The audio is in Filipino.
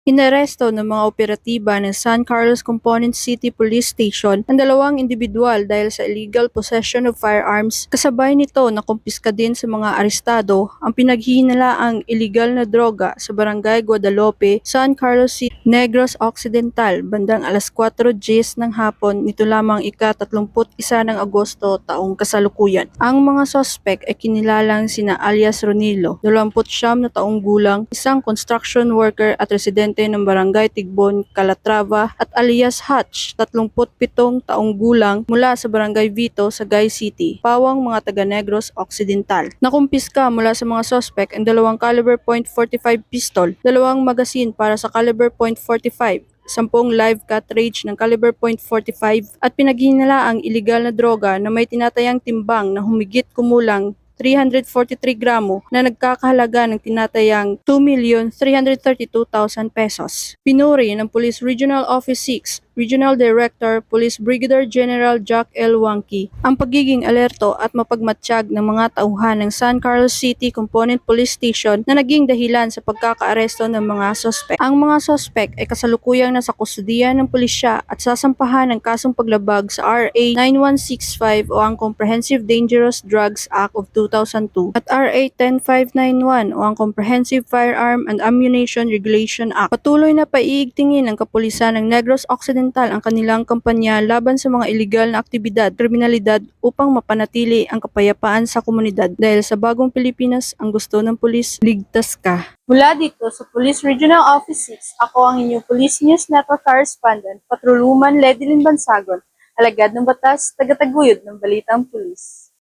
Inaresto ng mga operatiba ng San Carlos Component City Police Station ang dalawang individual dahil sa illegal possession of firearms. Kasabay nito na kumpiska din sa mga arestado ang pinaghihinalaang illegal na droga sa Barangay Guadalupe, San Carlos City, Negros Occidental, bandang alas 4:10 ng hapon nito lamang ika-31 ng Agosto taong kasalukuyan. Ang mga sospek ay kinilalang sina alias Ronilo, 29 na taong gulang, isang construction worker at residente ng Barangay Tigbon, Calatrava, at alias Hutch, 37 taong gulang, mula sa Barangay Vito, Sagay City, pawang mga taga Negros Occidental. Nakumpiska mula sa mga sospek ang dalawang caliber .45 pistol, dalawang magasin para sa caliber .45, 10 live cartridge ng caliber .45 at pinaghinala ang iligal na droga na may tinatayang timbang na humigit kumulang 343 gramo na nagkakahalaga ng tinatayang 2,332,000 pesos. Pinuri ng Police Regional Office 6, Regional Director, Police Brigadier General Jack L. Wangki, ang pagiging alerto at mapagmatsyag ng mga tauhan ng San Carlos City Component Police Station na naging dahilan sa pagkakaaresto ng mga sospek. Ang mga sospek ay kasalukuyang nasa kustudiya ng pulisya at sasampahan ng kasong paglabag sa RA 9165 o ang Comprehensive Dangerous Drugs Act of 2002 at RA 10591 o ang Comprehensive Firearm and Ammunition Regulation Act. Patuloy na paiigtingin ng kapulisan ng Negros Occidental ang kanilang kampanya laban sa mga iligal na aktibidad, kriminalidad upang mapanatili ang kapayapaan sa komunidad. Dahil sa bagong Pilipinas, ang gusto ng pulis, ligtas ka. Mula dito sa Police Regional Office 6, ako ang inyong Police News Network Correspondent, Patroluman Ledilyn Bansagon, alagad ng batas, tagataguyod ng balitang pulis.